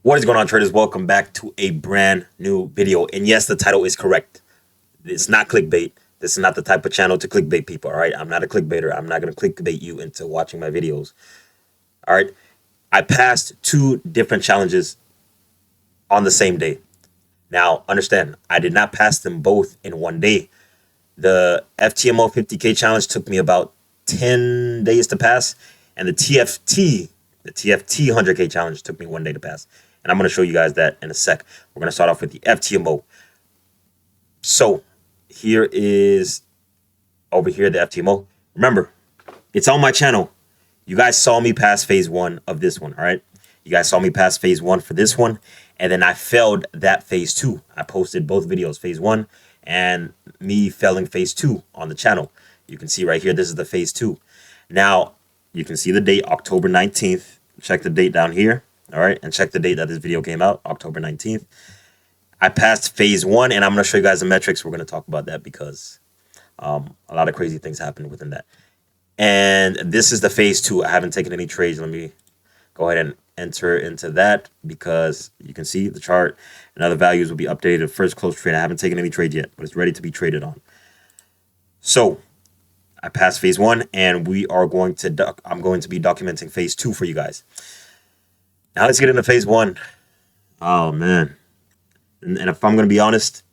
What is going on, traders? Welcome back to a brand new video. And yes, the title is correct. It's not clickbait. This is not the type of channel to clickbait people, all right? I'm not a clickbaiter. I'm not going to clickbait you into watching my videos, all right? I passed two different challenges on the same day. Now, understand, I did not pass them both in one day. The FTMO 50K challenge took me about 10 days to pass, and the TFT 100K challenge took me 1 day to pass. And I'm going to show you guys that in a sec. We're going to start off with the FTMO. So here is over here the FTMO. Remember, it's on my channel. You guys saw me pass phase one of this one, all right? You guys saw me pass phase one for this one, and then I failed that phase two. I posted both videos, phase one and me failing phase two on the channel. You can see right here, this is the phase two. Now, you can see the date, October 19th. Check the date down here, all right? And check the date that this video came out, October 19th. I passed phase one, and I'm going to show you guys the metrics. We're going to talk about that because a lot of crazy things happened within that. And this is the phase two. I haven't taken any trades. Let me go ahead and enter into that because you can see the chart and other values will be updated. First close trade. I haven't taken any trades yet, but it's ready to be traded on. So I passed phase one, and we are going to I'm going to be documenting phase two for you guys. Now let's get into phase one. Oh man. And if I'm going to be honest,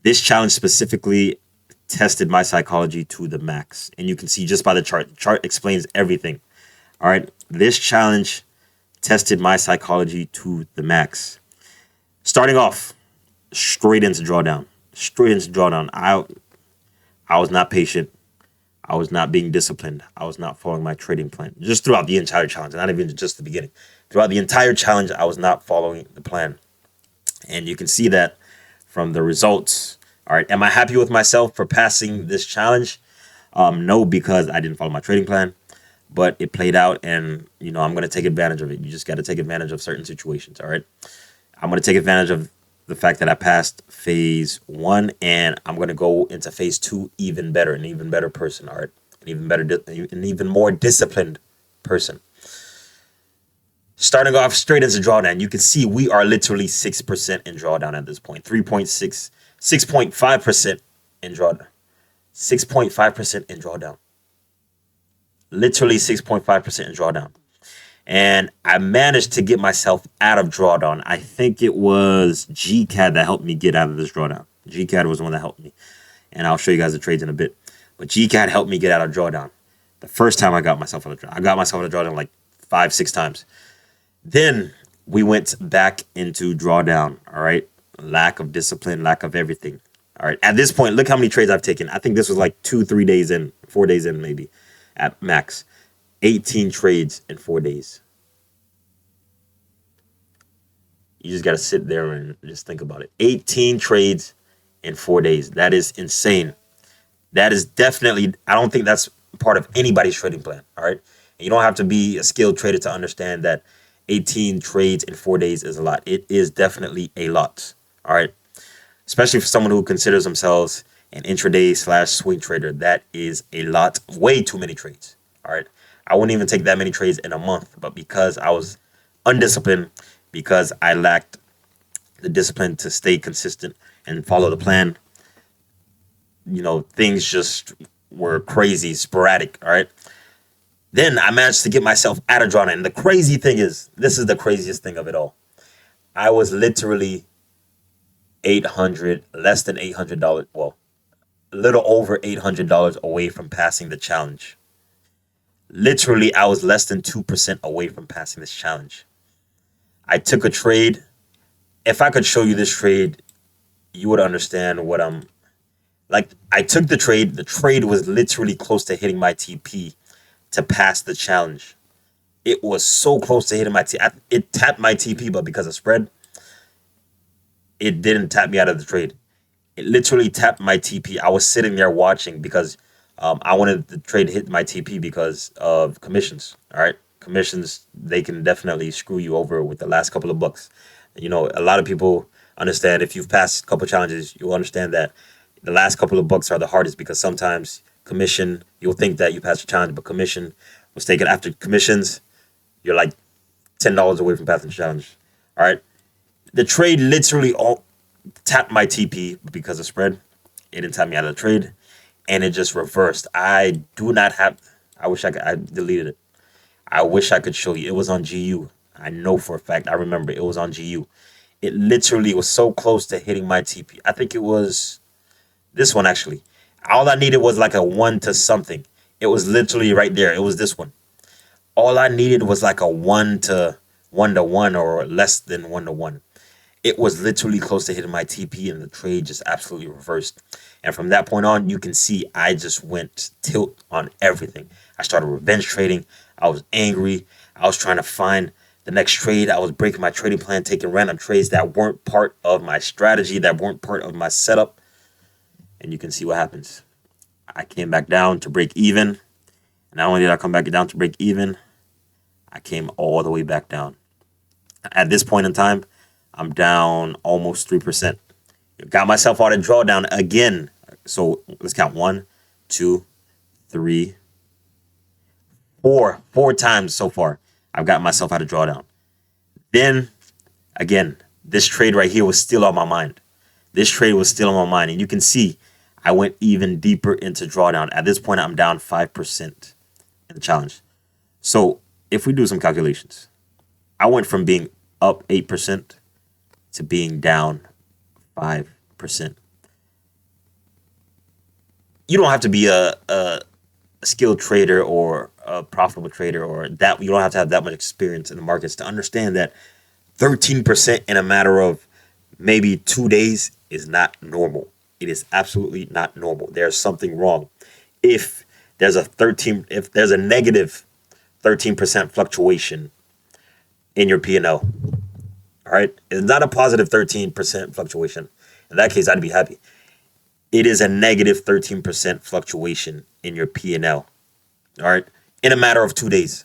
this challenge specifically tested my psychology to the max. And you can see just by the chart explains everything. All right. This challenge tested my psychology to the max. Starting off, straight into drawdown. Straight into drawdown. I was not patient. I was not being disciplined. I was not following my trading plan. Just throughout the entire challenge, not even just the beginning. Throughout the entire challenge, I was not following the plan. And you can see that from the results. All right. Am I happy with myself for passing this challenge? No, because I didn't follow my trading plan. But it played out, and, you know, I'm going to take advantage of it. You just got to take advantage of certain situations, all right? I'm going to take advantage of the fact that I passed phase one, and I'm going to go into phase two even better, an even better person, all right? An even more disciplined person. Starting off straight into drawdown, you can see we are literally 6% in drawdown at this point. 6.5% in drawdown. 6.5% in drawdown. Literally 6.5% in drawdown. And I managed to get myself out of drawdown. I think it was GCAD that helped me get out of this drawdown. GCAD was the one that helped me. And I'll show you guys the trades in a bit. But GCAD helped me get out of drawdown. The first time I got myself out of drawdown. I got myself out of drawdown like 5-6 times. Then we went back into drawdown. All right. Lack of discipline, lack of everything. All right. At this point, look how many trades I've taken. I think this was like 2-3 days in, 4 days in maybe. At max, 18 trades in 4 days. You just got to sit there and just think about it. 18 trades in 4 days. That is insane. That is definitely, I don't think that's part of anybody's trading plan. All right. And you don't have to be a skilled trader to understand that 18 trades in 4 days is a lot. It is definitely a lot. All right. Especially for someone who considers themselves an intraday / swing trader. That is a lot, way too many trades. All right. I wouldn't even take that many trades in a month, but because I was undisciplined, because I lacked the discipline to stay consistent and follow the plan, you know, things just were crazy, sporadic. All right. Then I managed to get myself out of drawdown. And the crazy thing is, this is the craziest thing of it all. I was literally less than $800. Well, a little over $800 away from passing the challenge. Literally, I was less than 2% away from passing this challenge. I took a trade. If I could show you this trade, you would understand what I'm like. I took the trade. The trade was literally close to hitting my TP to pass the challenge. It was so close to hitting my TP. It tapped my TP, but because of spread, it didn't tap me out of the trade. It literally tapped my TP. I was sitting there watching because I wanted the trade to hit my TP because of commissions. All right. Commissions, they can definitely screw you over with the last couple of bucks. You know, a lot of people understand if you've passed a couple of challenges, you'll understand that the last couple of bucks are the hardest because sometimes commission, you'll think that you passed a challenge, but commission was taken after commissions. You're like $10 away from passing the challenge. All right. The trade literally all tapped my TP because of spread. It didn't tap me out of the trade, and it just reversed. I do not have. I wish I could. I deleted it. I wish I could show you. It was on GU. I know for a fact. I remember it was on GU. It literally was so close to hitting my TP. I think it was this one actually. All I needed was like a one to something. It was literally right there. It was this one. All I needed was like a one to one or less than 1 to 1. It was literally close to hitting my TP, and the trade just absolutely reversed. And from that point on, you can see I just went tilt on everything. I started revenge trading. I was angry. I was trying to find the next trade. I was breaking my trading plan, taking random trades that weren't part of my strategy, that weren't part of my setup. And you can see what happens. I came back down to break even. And not only did I come back down to break even, I came all the way back down. At this point in time, I'm down almost 3%. Got myself out of drawdown again. So let's count 1, 2, 3, 4. 4 times so far I've got myself out of drawdown. Then again, this trade right here was still on my mind. This trade was still on my mind. And you can see I went even deeper into drawdown. At this point, I'm down 5% in the challenge. So if we do some calculations, I went from being up 8% to being down 5%. You don't have to be a skilled trader or a profitable trader, or that you don't have to have that much experience in the markets to understand that 13% in a matter of maybe 2 days is not normal. It is absolutely not normal. There's something wrong. If there's a negative 13% fluctuation in your P&L, all right, it's not a positive 13% fluctuation. In that case, I'd be happy. It is a negative 13% fluctuation in your P&L, all right, in a matter of 2 days.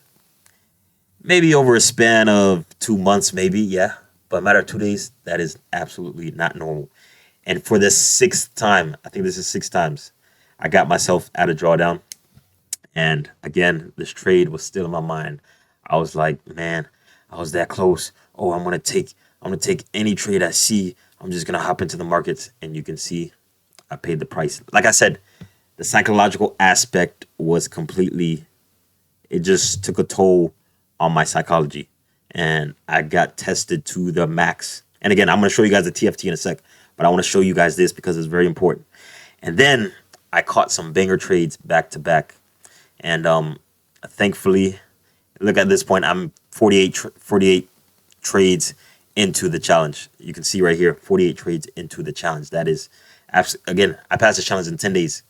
Maybe over a span of 2 months, maybe, yeah. But a matter of 2 days, that is absolutely not normal. And for the 6th time, I think this is 6 times, I got myself out of drawdown. And again, this trade was still in my mind. I was like, man, I was that close. Oh, I'm gonna take any trade I see. I'm just gonna hop into the markets, and you can see I paid the price. Like I said, the psychological aspect was completely. It just took a toll on my psychology, and I got tested to the max. And again, I'm gonna show you guys the TFT in a sec, but I want to show you guys this because it's very important. And then I caught some banger trades back to back, and thankfully, look at this point, I'm 48 trades into the challenge. You can see right here, 48 trades into the challenge. That is, again, I passed the challenge in 10 days,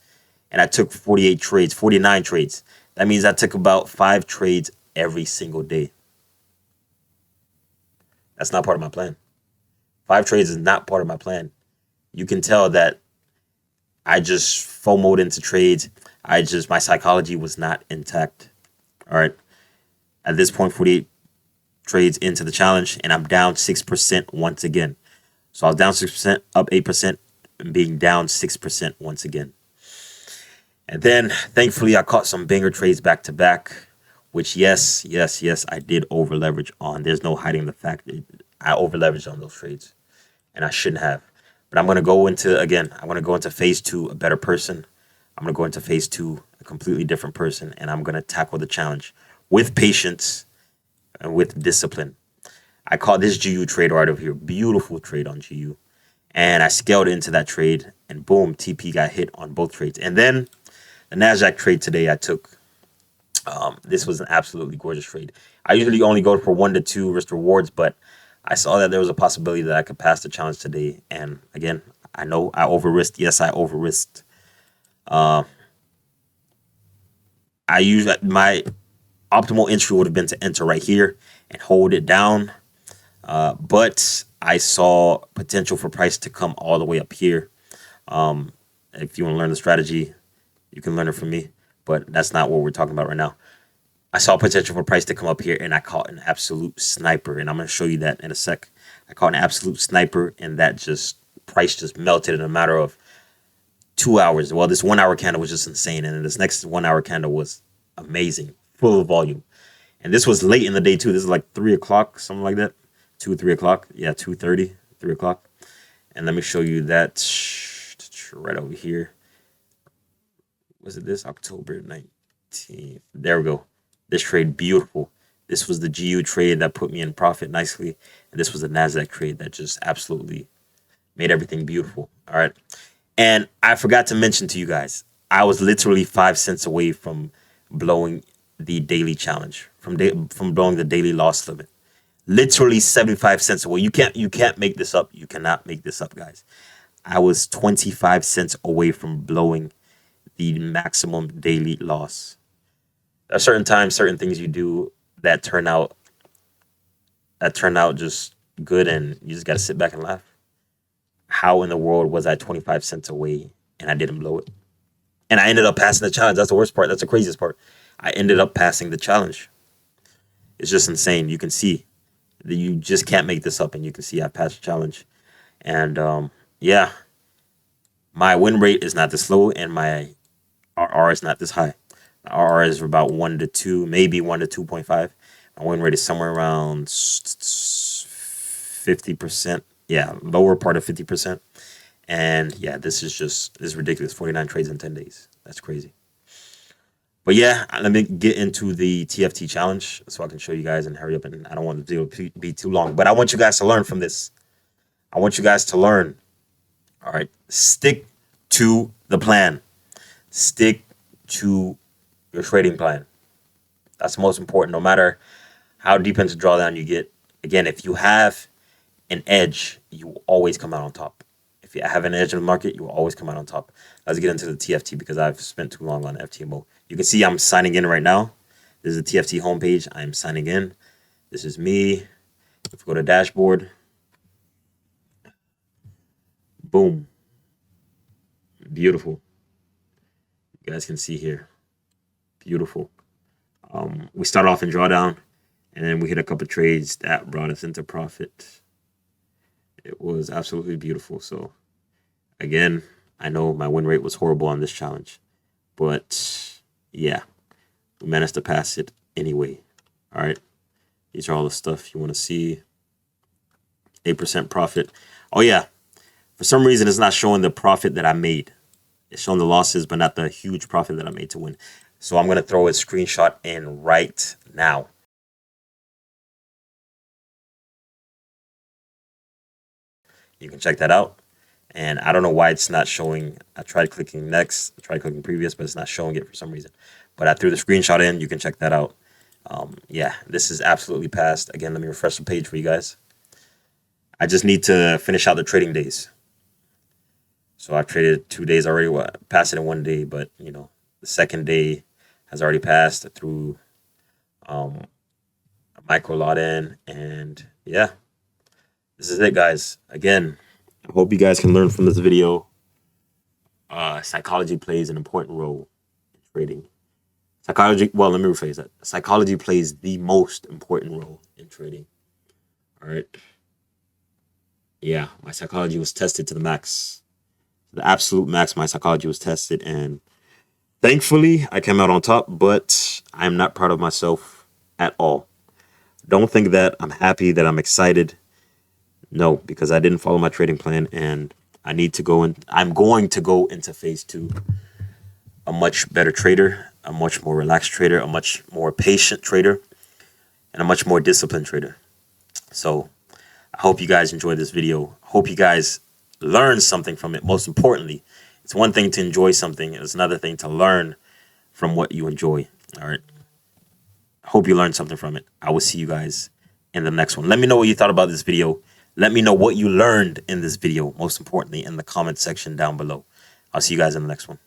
and I took 49 trades. That means I took about 5 trades every single day. That's not part of my plan. 5 trades is not part of my plan. You can tell that I just FOMO'd into trades. My psychology was not intact. All right. At this point, 48 trades into the challenge, and I'm down 6% once again. So I was down 6%, up 8%, and being down 6% once again. And then, thankfully, I caught some banger trades back to back, which, yes, I did over leverage on. There's no hiding the fact that I over leveraged on those trades, and I shouldn't have. But I'm going to go into phase 2 a better person. I'm going to go into phase 2 a completely different person, and I'm going to tackle the challenge with patience and with discipline. I caught this GU trade right over here. Beautiful trade on GU. And I scaled into that trade, and boom, TP got hit on both trades. And then the NASDAQ trade today I took. This was an absolutely gorgeous trade. I usually only go for 1 to 2 risk rewards, but I saw that there was a possibility that I could pass the challenge today. And again, I know I over-risked. Yes, I over-risked. My optimal entry would have been to enter right here and hold it down. But I saw potential for price to come all the way up here. If you want to learn the strategy, you can learn it from me. But that's not what we're talking about right now. I saw potential for price to come up here, and I caught an absolute sniper. And I'm going to show you that in a sec. I caught an absolute sniper, and that price just melted in a matter of 2 hours. Well, this 1 hour candle was just insane. And then this next 1 hour candle was amazing, full of volume. And this was late in the day too. This is like 3 o'clock, something like that. 2, 3 o'clock. Yeah, 2:30, 3 o'clock. And let me show you that right over here. Was it this? October 19th. There we go. This trade, beautiful. This was the GU trade that put me in profit nicely. And this was the NASDAQ trade that just absolutely made everything beautiful. All right. And I forgot to mention to you guys, I was literally 5 cents away from blowing the daily challenge, from blowing the daily loss limit. Literally 75 cents away. You can't make this up. You cannot make this up, guys. I was 25 cents away from blowing the maximum daily loss. There are certain times, certain things you do that turn out just good, and you just gotta sit back and laugh. How in the world was I 25 cents away and I didn't blow it? And I ended up passing the challenge. That's the worst part. That's the craziest part. I ended up passing the challenge. It's just insane. You can see that you just can't make this up, and you can see I passed the challenge. And yeah, my win rate is not this low, and my RR is not this high. My RR is about 1 to 2, maybe 1 to 2.5. My win rate is somewhere around 50%. Yeah, lower part of 50%. And yeah, this is ridiculous. 49 trades in 10 days. That's crazy. But yeah, let me get into the TFT challenge so I can show you guys and hurry up. And I don't want the video to be too long, but I want you guys to learn from this. I want you guys to learn. All right, stick to the plan. Stick to your trading plan. That's the most important. No matter how deep into drawdown you get. Again, if you have an edge, you will always come out on top. If you have an edge in the market, you will always come out on top. Let's get into the TFT because I've spent too long on FTMO. You can see I'm signing in right now. This is the TFT homepage. I'm signing in. This is me. If we go to dashboard, boom. Beautiful. You guys can see here. Beautiful. We start off in drawdown, and then we hit a couple trades that brought us into profit. It was absolutely beautiful. So again, I know my win rate was horrible on this challenge, but yeah, we managed to pass it anyway. All right. These are all the stuff you want to see. 8% profit. Oh yeah. For some reason, it's not showing the profit that I made. It's showing the losses, but not the huge profit that I made to win. So I'm going to throw a screenshot in right now. You can check that out. And I don't know why it's not showing. I tried clicking next, I tried clicking previous, but it's not showing it for some reason. But I threw the screenshot in. You can check that out. Yeah, this is absolutely passed. Again, let me refresh the page for you guys. I just need to finish out the trading days. So I've traded 2 days already. Well, passed it in 1 day, but you know, the second day has already passed through a micro lot in. And yeah, this is it, guys. Again, I hope you guys can learn from this video. Psychology plays an important role in trading. Well, let me rephrase that. Psychology plays the most important role in trading. All right. Yeah, my psychology was tested to the max. The absolute max, my psychology was tested. And thankfully, I came out on top, but I'm not proud of myself at all. Don't think that I'm happy, that I'm excited. No, because I didn't follow my trading plan, and I need to go in. I'm going to go into phase 2 a much better trader, a much more relaxed trader, a much more patient trader, and a much more disciplined trader. So I hope you guys enjoyed this video. Hope you guys learn something from it. Most importantly, it's one thing to enjoy something. It's another thing to learn from what you enjoy. All right. Hope you learned something from it. I will see you guys in the next one. Let me know what you thought about this video. Let me know what you learned in this video, most importantly, in the comment section down below. I'll see you guys in the next one.